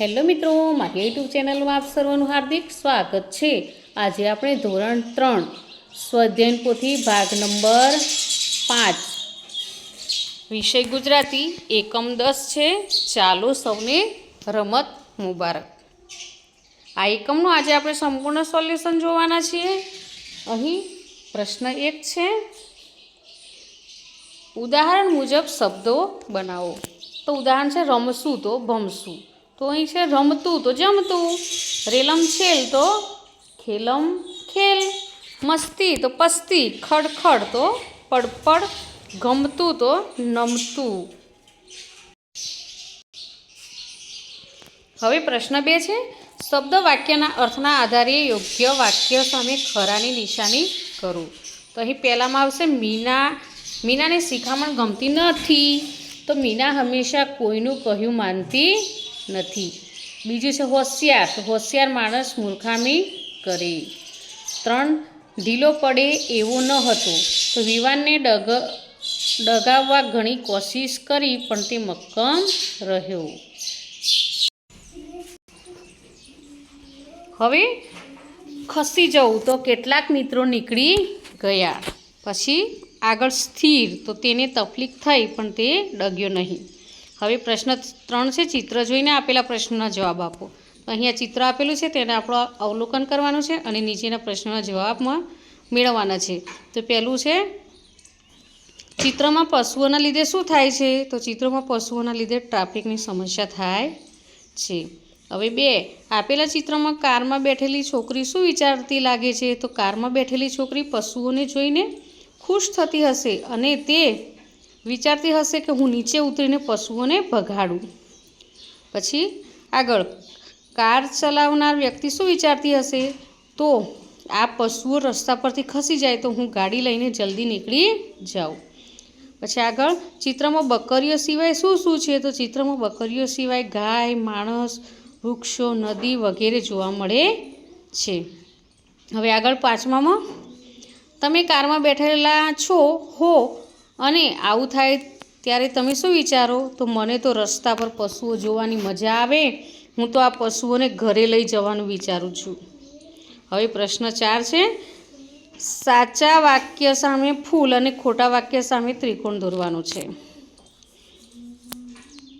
Hello મિત્રો, મારી YouTube ચેનલમાં આપ સર્વનું હાર્દિક સ્વાગત છે। આજે આપણે ધોરણ 3 સ્વાધ્યાય પોથી ભાગ નંબર 5 વિષય ગુજરાતી એકમ 10 છે। ચાલો સૌને રમત મુબારક। આ એકમનું આજે આપણે સંપૂર્ણ સોલ્યુશન જોવાના છીએ। અહીં પ્રશ્ન 1 છે, ઉદાહરણ મુજબ શબ્દો બનાવો। તો ઉદાહરણ છે રમશું તો ભમશું, તો અહીં છે રમતું તો જમતું, રેલમ છેલ તો ખેલમ ખેલ, મસ્તી તો પસ્તી, ખડખડ તો પડપડ, ગમતું તો નમતું। હવે પ્રશ્ન 2 છે, શબ્દ વાક્યના અર્થના આધારે યોગ્ય વાક્ય સામે ખરાની નિશાની કરો। તો અહીં પહેલામાં આવશે મીનાને શિખામણ ગમતી નથી, તો મીના હંમેશા કોઈનું કહ્યું માનતી નથી। બીજું છે હોશિયાર, તો હોશિયાર માણસ મૂર્ખામી કરે। 3, ઢીલો પડે એવો ન હતો, તો વિવાનને ડગાવવા ઘણી કોશિશ કરી પણ તે મક્કમ રહ્યો। હવે ખસી જવું, તો કેટલાક મિત્રો નીકળી ગયા। પછી આગળ સ્થિર, તો તેને તકલીફ થઈ પણ તે ડગ્યો નહીં। હવે પ્રશ્ન 3 છે, ચિત્ર જોઈને આપેલા પ્રશ્નના જવાબ આપો। તો અહીંયા ચિત્ર આપેલું છે તેને આપણે અવલોકન કરવાનું છે અને નીચેના પ્રશ્નના જવાબમાં મેળવવાના છે। તો પહેલું છે, ચિત્રમાં પશુઓના લીધે શું થાય છે? તો ચિત્રમાં પશુઓના લીધે ટ્રાફિકની સમસ્યા થાય છે। હવે 2, આપેલા ચિત્રમાં કારમાં બેઠેલી છોકરી શું વિચારતી લાગે છે? તો કારમાં બેઠેલી છોકરી પશુઓને જોઈને ખુશ થતી હશે અને તે વિચારતી હશે કે હું નીચે ઉતરીને પશુઓને ભગાડું। પછી આગળ, કાર ચલાવનાર વ્યક્તિ શું વિચારતી હશે? તો આ પશુઓ રસ્તા પરથી ખસી જાય તો હું ગાડી લઈને જલ્દી નીકળી જાઉં। પછી આગળ, ચિત્રમાં બકરીઓ સિવાય શું શું છે? તો ચિત્રમાં બકરીઓ સિવાય ગાય, માણસ, વૃક્ષો, નદી વગેરે જોવા મળે છે। હવે આગળ 5માં, તમે કારમાં બેઠેલા છો હો અને આવું થાય ત્યારે તમે શું વિચારો? તો મને તો રસ્તા પર પશુઓ જોવાની મજા આવે, હું તો આ પશુઓને ઘરે લઈ જવાનું વિચારું છું। હવે પ્રશ્ન 4 છે, સાચા વાક્ય સામે ફૂલ અને ખોટા વાક્ય સામે ત્રિકોણ દોરવાનું છે।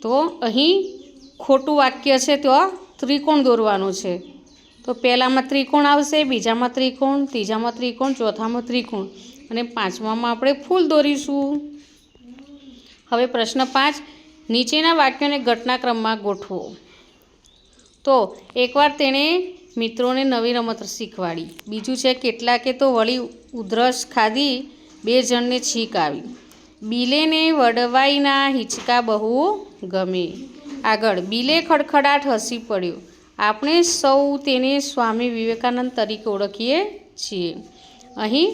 તો અહીં ખોટું વાક્ય છે તો ત્રિકોણ દોરવાનું છે। તો પહેલામાં ત્રિકોણ આવશે, બીજામાં ત્રિકોણ, ત્રીજામાં ત્રિકોણ, ચોથામાં ત્રિકોણ અને 5મામાં આપણે ફૂલ દોરીશું। હવે પ્રશ્ન 5, નીચેના વાક્યોને ઘટનાક્રમમાં ગોઠવો। તો એકવાર તેણે મિત્રોને નવી રમત શીખવાડી। બીજું છે, કેટલાકે તો વળી ઉધરસ ખાધી, 2 જણને છીંક આવી। બિલેને વડવાઈના હિંચકા બહુ ગમે। આગળ, બિલે ખડખડાટ હસી પડ્યો। આપણે સૌ તેને સ્વામી વિવેકાનંદ તરીકે ઓળખીએ છીએ। અહીં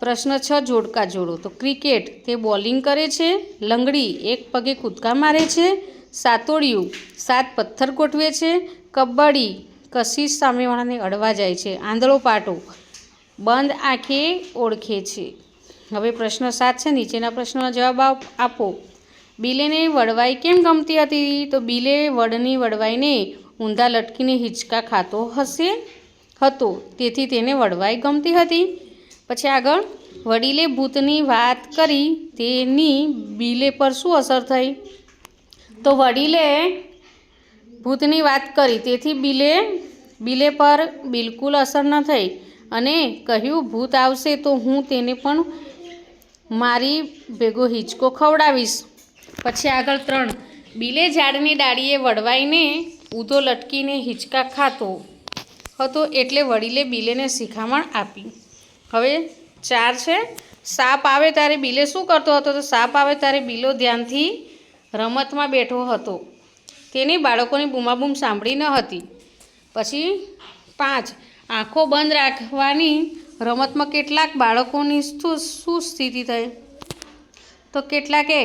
પ્રશ્ન 6, જોડકા જોડો। તો ક્રિકેટ, તે બોલિંગ કરે છે। લંગડી, એક પગે કૂદકા મારે છે। સાતોડિયું, 7 પથ્થર ગોઠવે છે। કબડ્ડી, કશિશ સામેવાળાને અડવા જાય છે। આંધળો પાટો, બંધ આંખે ઓળખે છે। હવે પ્રશ્ન 7 છે, નીચેના પ્રશ્નોના જવાબ આપો। બિલેને વડવાઈ કેમ ગમતી હતી? તો બિલે વડની વડવાઈને ઊંધા લટકીને હિંચકા ખાતો હતો, તેથી તેને વડવાઈ ગમતી હતી। પછી આગળ, વડીલે ભૂતની વાત કરી, તેની બિલે પર શું અસર થઈ? તો વડીલે ભૂતની વાત કરી તેથી બિલે પર બિલકુલ અસર ન થઈ અને કહ્યું, ભૂત આવશે તો હું તેને પણ મારી ભેગો હિંચકો ખવડાવીશ। પછી આગળ 3, બિલે ઝાડની ડાળીએ વડવાઈને ઊંધો લટકીને હિંચકા ખાતો હતો એટલે વડીલે બિલેને શિખામણ આપી। હવે 4 છે, સાપ આવે ત્યારે બિલે શું કરતો હતો? તો સાપ આવે ત્યારે બિલો ધ્યાનથી રમતમાં બેઠો હતો, તેને બાળકોની બૂમાબૂમ સાંભળી ન હતી। પછી 5, આંખો બંધ રાખવાની રમતમાં કેટલાક બાળકોની શું સ્થિતિ થઈ? તો કેટલાકે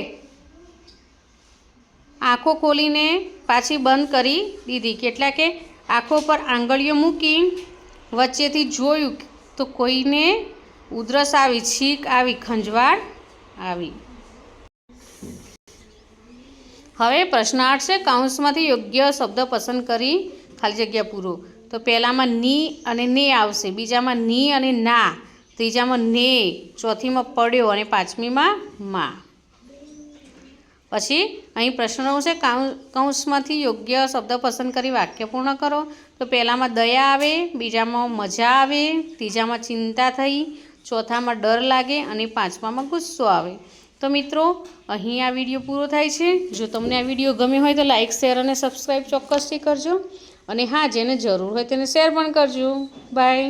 આંખો ખોલીને પાછી બંધ કરી દીધી, કેટલાકે આંખો પર આંગળીઓ મૂકી વચ્ચેથી જોયું તો કોઈને ઉધરસ આવી, છીંક આવી, ખંજવાળ આવી। હવે પ્રશ્ન 8 છે કૌંસમાંથી યોગ્ય શબ્દ પસંદ કરી ખાલી જગ્યા પૂરો. તો પહેલામાં ની અને ને આવશે, બીજામાં ની અને ના, ત્રીજામાં ને, ચોથીમાં પડ્યો અને પાંચમીમાં માં. પછી અહીં પ્રશ્ન 9 છે કૌંસમાંથી યોગ્ય શબ્દ પસંદ કરી વાક્ય પૂર્ણ કરો. તો પહેલામાં દયા આવે, બીજામાં મજા આવે, ત્રીજામાં ચિંતા થઈ, ચોથામાં ડર લાગે અને પાંચમામાં ગુસ્સો આવે. તો મિત્રો અહીં આ વિડીયો પૂરો થાય છે. જો તમને આ વિડીયો ગમ્યો હોય તો લાઇક, શેર અને સબસ્ક્રાઈબ ચોક્કસથી કરજો. અને હા, જેને જરૂર હોય તેને શેર પણ કરજો. બાય.